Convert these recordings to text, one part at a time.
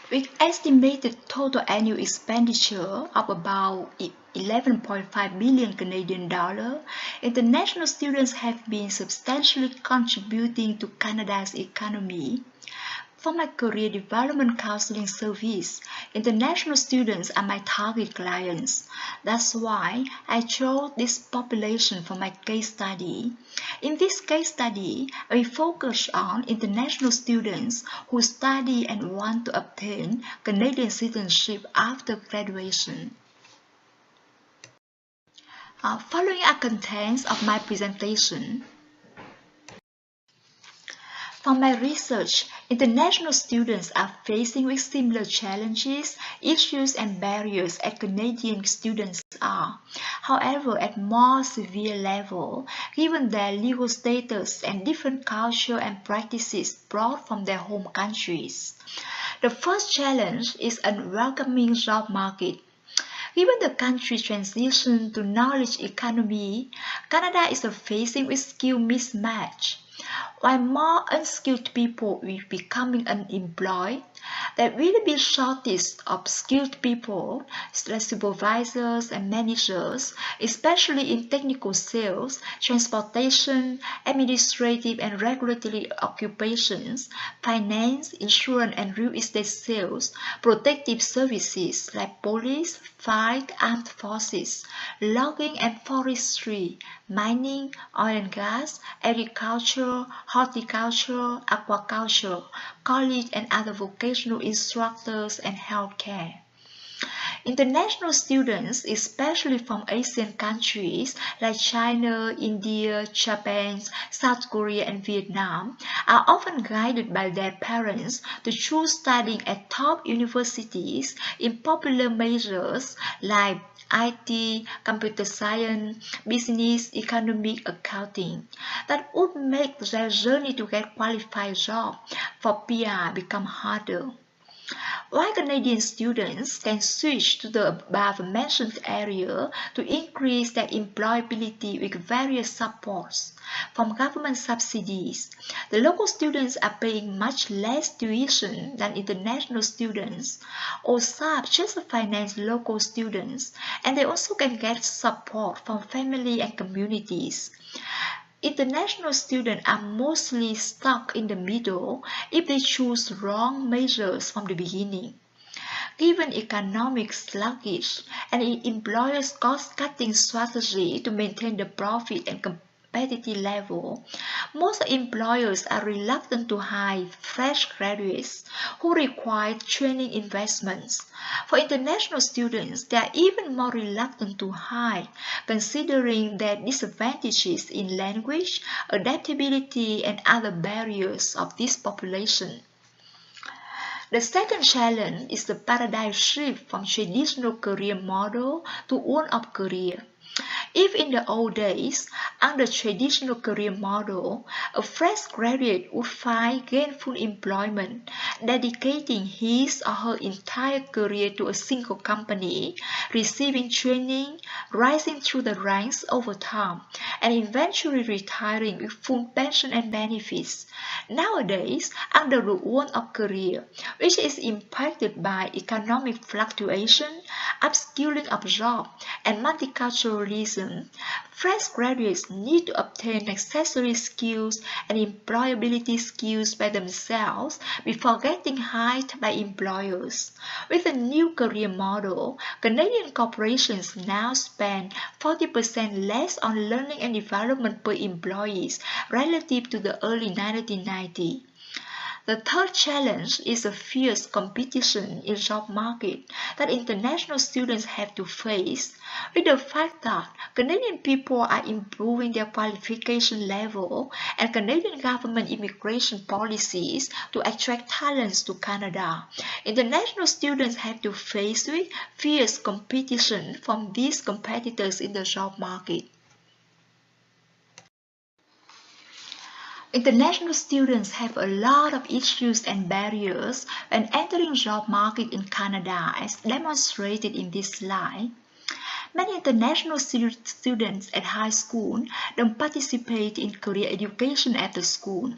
With estimated total annual expenditure of about 11.5 billion Canadian dollar, international students have been substantially contributing to Canada's economy. For my career development counseling service, international students are my target clients. That's why I chose this population for my case study. In this case study, we focus on international students who study and want to obtain Canadian citizenship after graduation. Following are contents of my presentation. From my research, international students are facing with similar challenges, issues and barriers as Canadian students are. However, at more severe level, given their legal status and different culture and practices brought from their home countries. The first challenge is a welcoming job market. Given the country's transition to knowledge economy, Canada is facing with skill mismatch. While more unskilled people will be becoming unemployed, there will be shortage of skilled people, supervisors and managers, especially in technical sales, transportation, administrative and regulatory occupations, finance, insurance and real estate sales, protective services like police, fire, armed forces, logging and forestry, mining, oil and gas, agriculture, horticulture, aquaculture, college and other vocational instructors, and healthcare. International students, especially from Asian countries like China, India, Japan, South Korea, and Vietnam, are often guided by their parents to choose studying at top universities in popular majors like IT, computer science, business, economic, accounting. That would make their journey to get qualified job for PR become harder. While Canadian students can switch to the above-mentioned area to increase their employability with various supports, from government subsidies, the local students are paying much less tuition than international students, or SAP just finance local students, and they also can get support from family and communities. International students are mostly stuck in the middle if they choose wrong majors from the beginning. Given economic sluggish and employers' cost-cutting strategy to maintain the profit and competitive level, most employers are reluctant to hire fresh graduates who require training investments. For international students, they are even more reluctant to hire, considering their disadvantages in language, adaptability, and other barriers of this population. The second challenge is the paradigm shift from traditional career model to one of career. If in the old days, under traditional career model, a fresh graduate would find gainful employment, dedicating his or her entire career to a single company, receiving training, rising through the ranks over time, and eventually retiring with full pension and benefits. Nowadays, under the one of career, which is impacted by economic fluctuation, upskilling of jobs, and multiculturalism, fresh graduates need to obtain necessary skills and employability skills by themselves before getting hired by employers. With a new career model, Canadian corporations now spend 40% less on learning and development per employees relative to the early 1990s. The third challenge is a fierce competition in job market that international students have to face, with the fact that Canadian people are improving their qualification level and Canadian government immigration policies to attract talents to Canada. International students have to face with fierce competition from these competitors in the job market. International students have a lot of issues and barriers when entering job market in Canada, as demonstrated in this slide. Many international students at high school don't participate in career education at the school.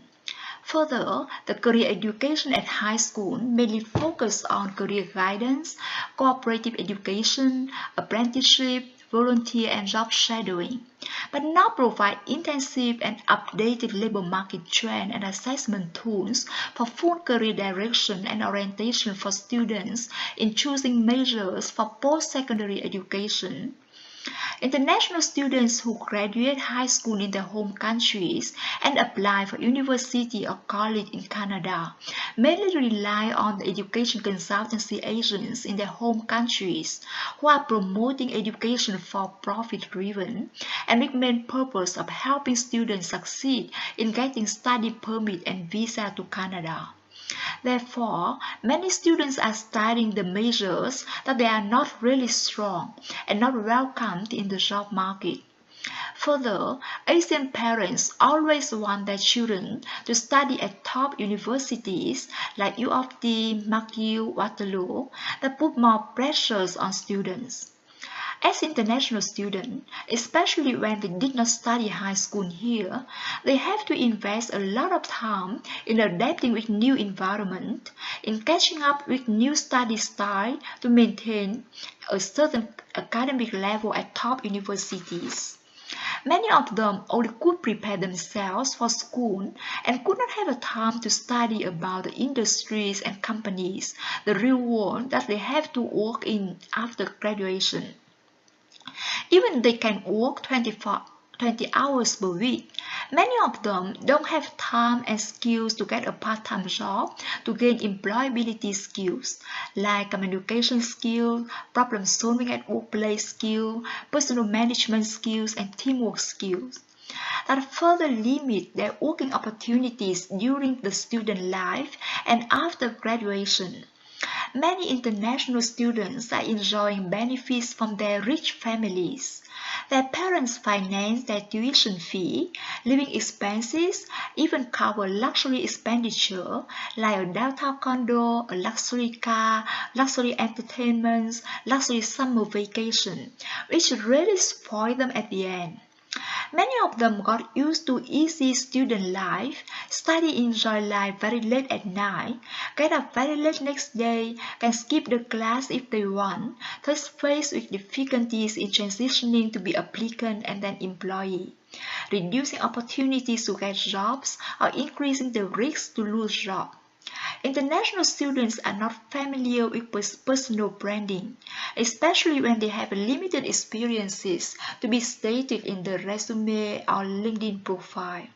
Further, the career education at high school mainly focuses on career guidance, cooperative education, apprenticeship, volunteer and job shadowing, but now provide intensive and updated labor market trend and assessment tools for full career direction and orientation for students in choosing majors for post-secondary education. International students who graduate high school in their home countries and apply for university or college in Canada mainly rely on the education consultancy agents in their home countries who are promoting education for profit-driven and with main purpose of helping students succeed in getting study permit and visa to Canada. Therefore, many students are studying the majors that they are not really strong and not welcomed in the job market. Further, Asian parents always want their children to study at top universities like U of T, McGill, Waterloo that put more pressures on students. As international students, especially when they did not study high school here, they have to invest a lot of time in adapting with new environment, in catching up with new study style to maintain a certain academic level at top universities. Many of them only could prepare themselves for school and could not have a time to study about the industries and companies, the real world that they have to work in after graduation. Even they can work 20 hours per week. Many of them don't have time and skills to get a part-time job to gain employability skills like communication skills, problem solving at workplace skills, personal management skills, and teamwork skills that further limit their working opportunities during the student life and after graduation. Many international students are enjoying benefits from their rich families. Their parents finance their tuition fee, living expenses, even cover luxury expenditure like a downtown condo, a luxury car, luxury entertainments, luxury summer vacation, which really spoil them at the end. Many of them got used to easy student life, study enjoy life very late at night, get up very late next day, can skip the class if they want, thus faced with difficulties in transitioning to be applicant and then employee, reducing opportunities to get jobs or increasing the risk to lose jobs. International students are not familiar with personal branding, especially when they have limited experiences to be stated in the resume or LinkedIn profile.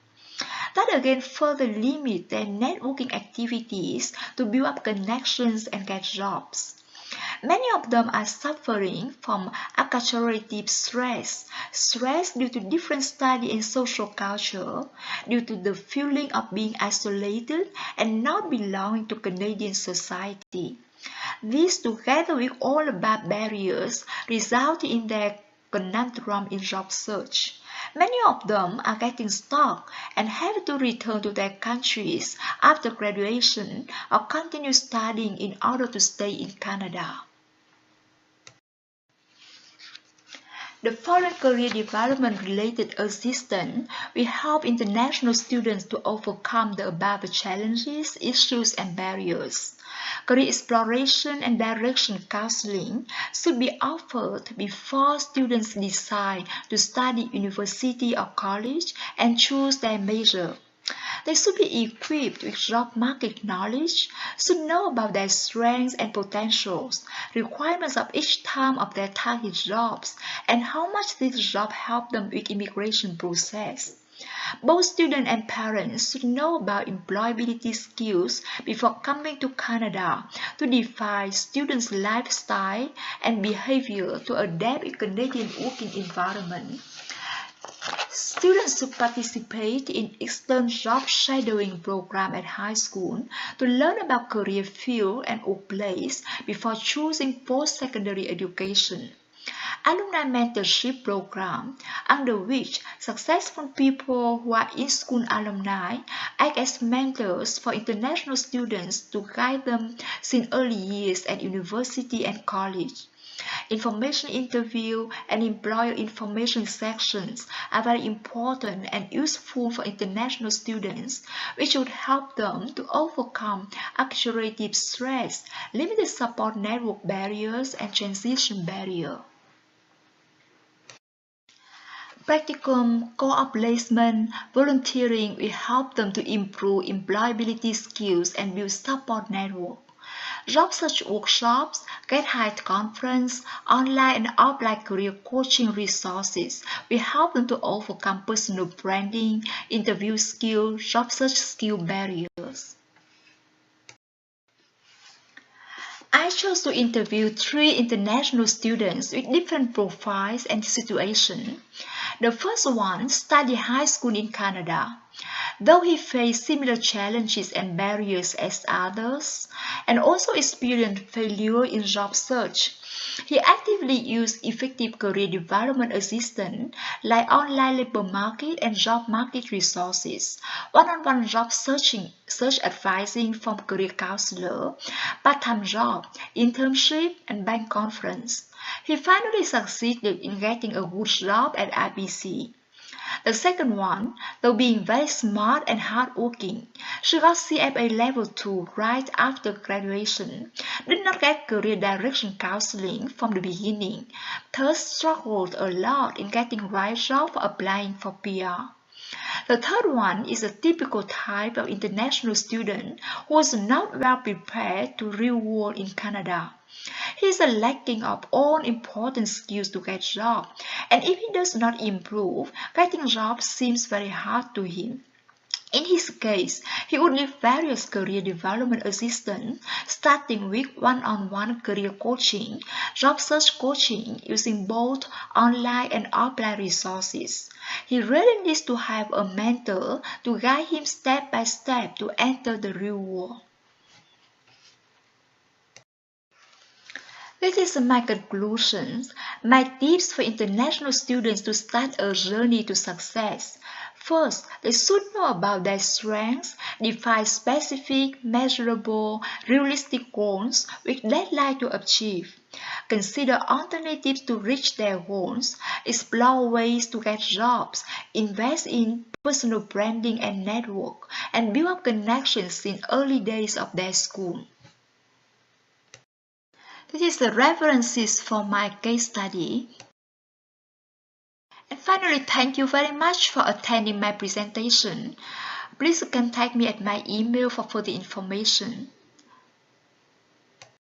That again further limit their networking activities to build up connections and get jobs. Many of them are suffering from acculturative stress due to different study and social culture, due to the feeling of being isolated and not belonging to Canadian society. These, together with all above barriers, result in their conundrum in job search. Many of them are getting stuck and have to return to their countries after graduation or continue studying in order to stay in Canada. The foreign career development related assistance will help international students to overcome the above challenges, issues, and barriers. Career exploration and direction counseling should be offered before students decide to study university or college and choose their major. They should be equipped with job market knowledge, should know about their strengths and potentials, requirements of each time of their target jobs, and how much this job help them with immigration process. Both students and parents should know about employability skills before coming to Canada to define students' lifestyle and behavior to adapt a Canadian working environment. Students should participate in external job shadowing program at high school to learn about career field and workplace before choosing post-secondary education. Alumni mentorship program, under which successful people who are in-school alumni act as mentors for international students to guide them since early years at university and college. Information interview and employer information sections are very important and useful for international students, which should help them to overcome accumulative stress, limited support network barriers, and transition barriers. Practicum, co-op placement, volunteering will help them to improve employability skills and build support network. Job search workshops, Get Hired conference, online and offline career coaching resources will help them to overcome personal branding, interview skill, job search skill barriers. I chose to interview 3 international students with different profiles and situations. The first one studied high school in Canada. Though he faced similar challenges and barriers as others, and also experienced failure in job search, he actively used effective career development assistance like online labor market and job market resources, one-on-one job search advising from career counselor, part-time job, internship, and bank conference. He finally succeeded in getting a good job at IBC. The second one, though being very smart and hardworking, she got CFA level 2 right after graduation, did not get career direction counseling from the beginning, thus struggled a lot in getting right job for applying for PR. The third one is a typical type of international student who is not well prepared to real world in Canada. He is lacking of all important skills to get job, and if he does not improve, getting job seems very hard to him. In his case, he would need various career development assistance, starting with one-on-one career coaching, job search coaching using both online and offline resources. He really needs to have a mentor to guide him step by step to enter the real world. This is my conclusions, my tips for international students to start a journey to success. First, they should know about their strengths, define specific, measurable, realistic goals with deadline to achieve. Consider alternatives to reach their goals, explore ways to get jobs, invest in personal branding and network, and build up connections in early days of their school. This is the references for my case study. And finally, thank you very much for attending my presentation. Please contact me at my email for further information.